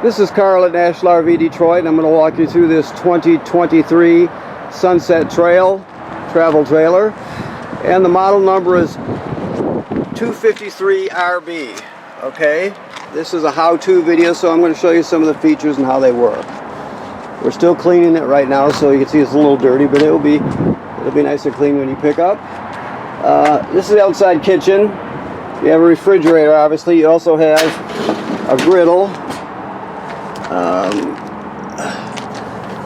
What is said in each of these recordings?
This is Carl at National RV Detroit, and I'm going to walk you through this 2023 Sunset Trail travel trailer, and the model number is 253RB. Okay, this is a how-to video, so I'm going to show you some of the features and how they work. We're still cleaning it right now, so you can see it's a little dirty, but it'll be nice and clean when you pick up. This is the outside kitchen. You have a refrigerator, obviously. You also have a griddle.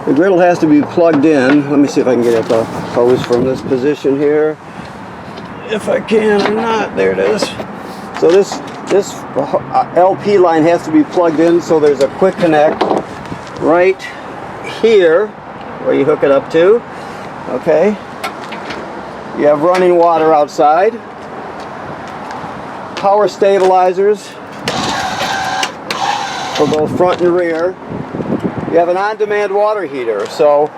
The griddle has to be plugged in. Let me see if I can get at the hose from this position here. If I can or not. There it is. So this LP line has to be plugged in, so there's a quick connect right here where you hook it up to. Okay. You have running water outside. Power stabilizers for both front and rear. You have an on-demand water heater, so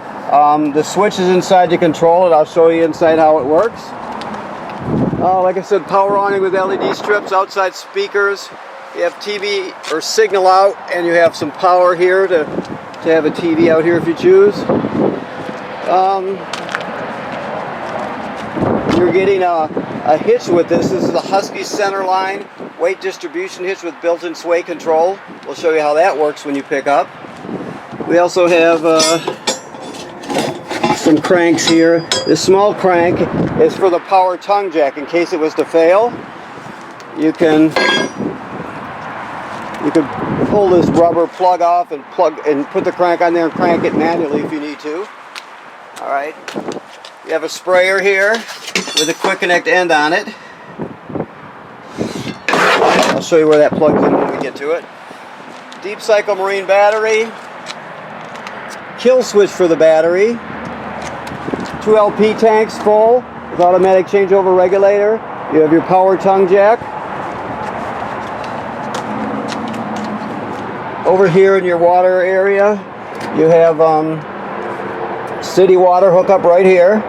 the switch is inside to control it. I'll show you inside how it works. Like I said, power awning with LED strips, outside speakers. You have TV or signal out, and you have some power here to have a TV out here if you choose. You're getting a hitch with this. This is a Husky center line weight distribution hitch with built-in sway control. We'll show you how that works when you pick up. We also have some cranks here. This small crank is for the power tongue jack in case it was to fail. You can pull this rubber plug off and put the crank on there and crank it manually if you need to. All right. You have a sprayer here with a quick connect end on it. I'll show you where that plugs in when we get to it. Deep cycle marine battery. Kill switch for the battery. 2 LP tanks full with automatic changeover regulator. You have your power tongue jack. Over here in your water area, you have city water hookup right here.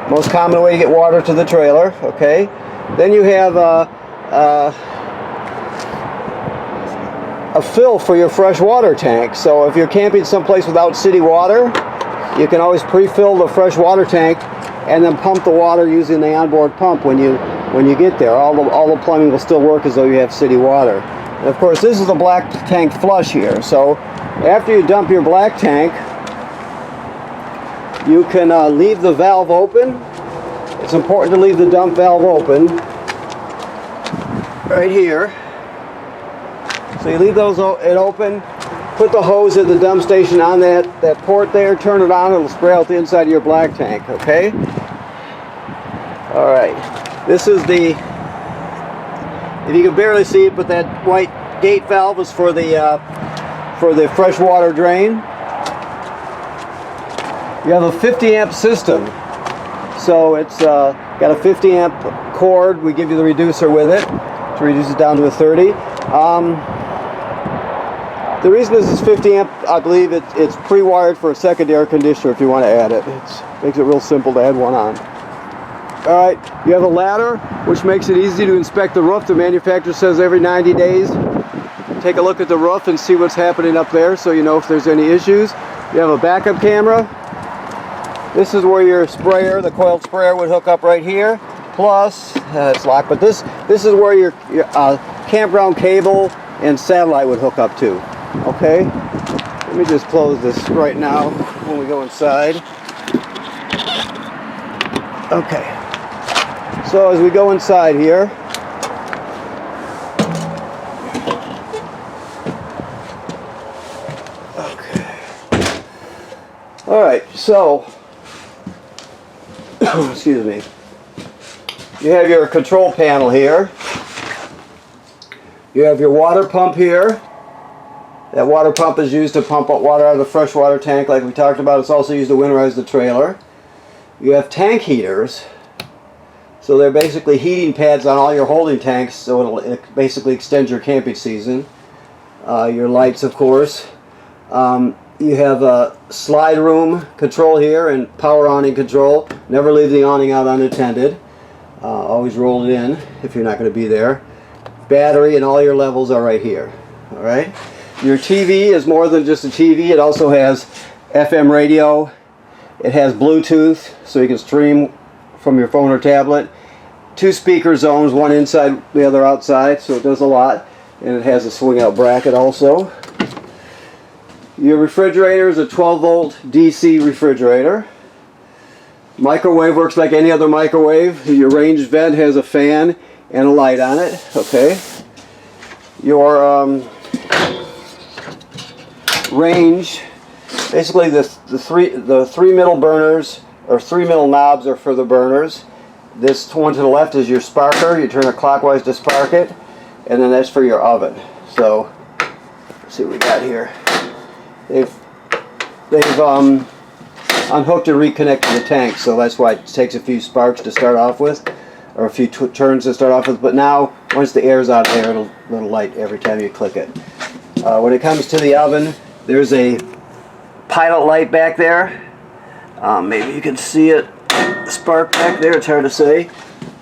Most common way to get water to the trailer. Okay. Then you have a fill for your fresh water tank. So if you're camping someplace without city water, you can always pre-fill the fresh water tank and then pump the water using the onboard pump when you get there. All the plumbing will still work as though you have city water. And of course, this is the black tank flush here. So after you dump your black tank, you can leave the valve open. It's important to leave the dump valve open right here. So you leave it open, put the hose at the dump station on that port there, turn it on, it'll spray out the inside of your black tank, okay? Alright, this is if you can barely see it, but that white gate valve is for the fresh water drain. You have a 50 amp system, so it's got a 50 amp cord. We give you the reducer with it to reduce it down to a 30. The reason this is 50 amp, I believe it's pre-wired for a second air conditioner if you want to add it. It makes it real simple to add one on. Alright, you have a ladder, which makes it easy to inspect the roof. The manufacturer says every 90 days, take a look at the roof and see what's happening up there so you know if there's any issues. You have a backup camera. This is where your sprayer, the coiled sprayer, would hook up right here. Plus, it's locked, but this is where your campground cable and satellite would hook up to. Okay, let me just close this right now when we go inside. Okay, so as we go inside here, okay, all right, so excuse me, you have your control panel here. You have your water pump here. That water pump is used to pump water out of the freshwater tank like we talked about. It's also used to winterize the trailer. You have tank heaters. So they're basically heating pads on all your holding tanks, so it'll basically extend your camping season. Your lights, of course. You have a slide room control here and power awning control. Never leave the awning out unattended. Always roll it in if you're not going to be there. Battery and all your levels are right here. Alright? Your TV is more than just a TV. It also has FM radio. It has Bluetooth, so you can stream from your phone or tablet. 2 speaker zones, one inside, the other outside, so it does a lot. And it has a swing out bracket also. Your refrigerator is a 12 volt DC refrigerator. Microwave works like any other microwave. Your range vent has a fan and a light on it. Okay. Your range, basically the three middle burners, or 3 middle knobs, are for the burners. This one to the left is your sparker. You turn it clockwise to spark it, and then that's for your oven. So let's see what we got here. They've unhooked and reconnected the tank, so that's why it takes a few sparks to start off with, or a few turns to start off with. But now, once the air's out there, it'll light every time you click it. When it comes to the oven, there's a pilot light back there. Maybe you can see it spark back there. It's hard to say,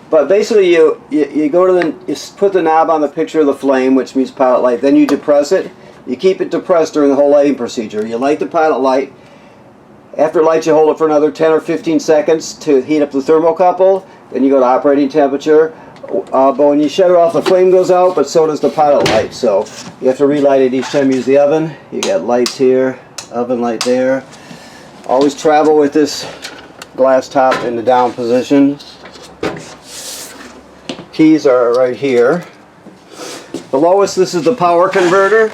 but basically you go to you put the knob on the picture of the flame, which means pilot light. Then you depress it. You keep it depressed during the whole lighting procedure. You light the pilot light. After it lights, you hold it for another 10 or 15 seconds to heat up the thermocouple. Then you go to operating temperature. But when you shut it off, the flame goes out, but so does the pilot light. So you have to relight it each time you use the oven. You got lights here, oven light there. Always travel with this glass top in the down position. Keys are right here. The lowest, this is the power converter.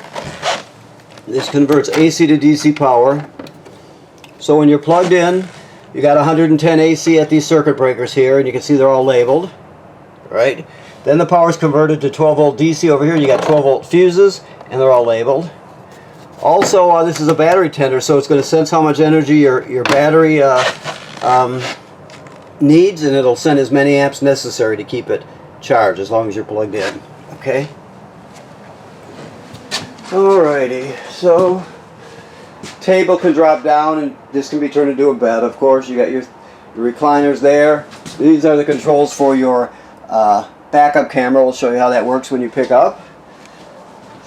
This converts AC to DC power. So when you're plugged in, you got 110 AC at these circuit breakers here, and you can see they're all labeled. Right? Then the power is converted to 12 volt DC over here, and you got 12 volt fuses, and they're all labeled. Also, this is a battery tender, so it's going to sense how much energy your battery needs, and it'll send as many amps necessary to keep it charged as long as you're plugged in. Okay? Alrighty, so table can drop down, and this can be turned into a bed. Of course, you got your recliners there. These are the controls for your backup camera. We'll show you how that works when you pick up.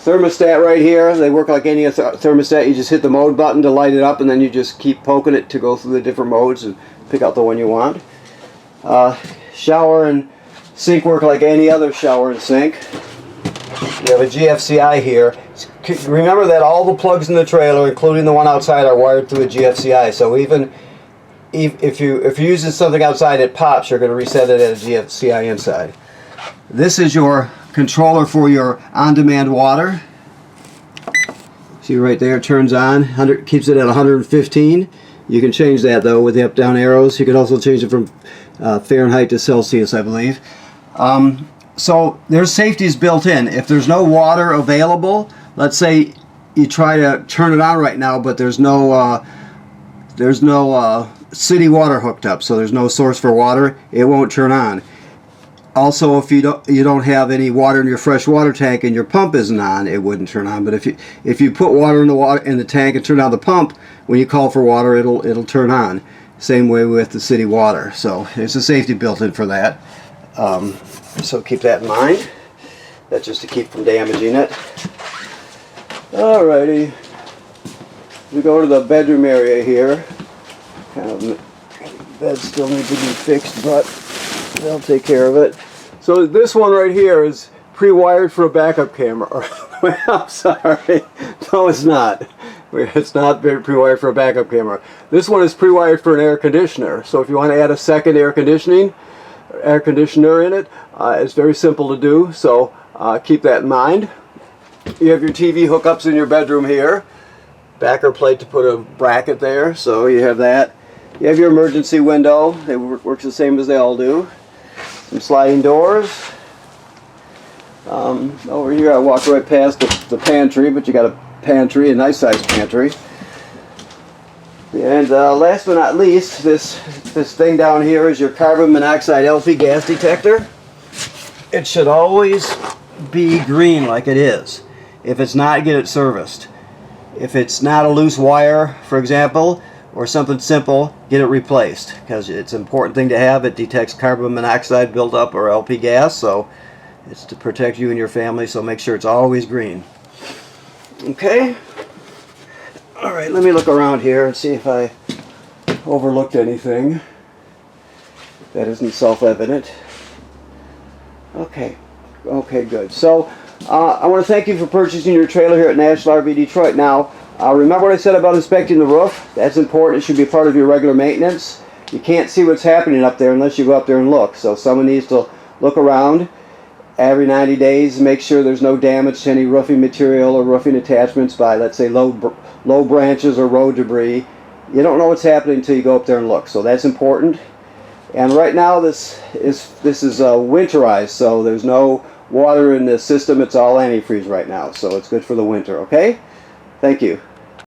Thermostat right here. They work like any thermostat. You just hit the mode button to light it up, and then you just keep poking it to go through the different modes and pick out the one you want. Shower and sink work like any other shower and sink. You have a GFCI here. Remember that all the plugs in the trailer, including the one outside, are wired through a GFCI. So even if you're using something outside, it pops, you're going to reset it at a GFCI inside. This is your controller for your on-demand water. See right there, it turns on, keeps it at 115. You can change that though with the up-down arrows. You can also change it from Fahrenheit to Celsius, I believe. So there's safeties built in. If there's no water available, let's say you try to turn it on right now, but there's no city water hooked up, so there's no source for water, it won't turn on. Also, if you don't have any water in your fresh water tank and your pump isn't on, it wouldn't turn on. But if you put water in the tank and turn on the pump, when you call for water, it'll turn on. Same way with the city water. So there's a safety built in for that. So keep that in mind. That's just to keep from damaging it. Alrighty. We go to the bedroom area here. Kind of bed still needs to be fixed, but they'll take care of it. So this one right here is pre-wired for a backup camera. I'm sorry. No, it's not. It's not pre-wired for a backup camera. This one is pre-wired for an air conditioner. So if you want to add a second air conditioner in it, it's very simple to do. So keep that in mind. You have your TV hookups in your bedroom here. Backer plate to put a bracket there, so you have that. You have your emergency window. It works the same as they all do. Some sliding doors. Over here I walked right past the pantry, but you got a pantry, a nice sized pantry. And last but not least, this thing down here is your carbon monoxide LP gas detector. It should always be green like it is. If it's not, get it serviced. If it's not a loose wire, for example, or something simple, get it replaced, because it's an important thing to have. It detects carbon monoxide buildup or LP gas, so it's to protect you and your family, so make sure it's always green. Okay. All right, let me look around here and see if I overlooked anything that isn't self-evident. Okay. Okay, good. So I want to thank you for purchasing your trailer here at National RV Detroit. Now, remember what I said about inspecting the roof? That's important. It should be part of your regular maintenance. You can't see what's happening up there unless you go up there and look. So someone needs to look around every 90 days, make sure there's no damage to any roofing material or roofing attachments by, let's say, low branches or road debris. You don't know what's happening until you go up there and look. So that's important. And right now this is winterized, so there's no water in the system. It's all antifreeze right now, so it's good for the winter. Okay? Thank you.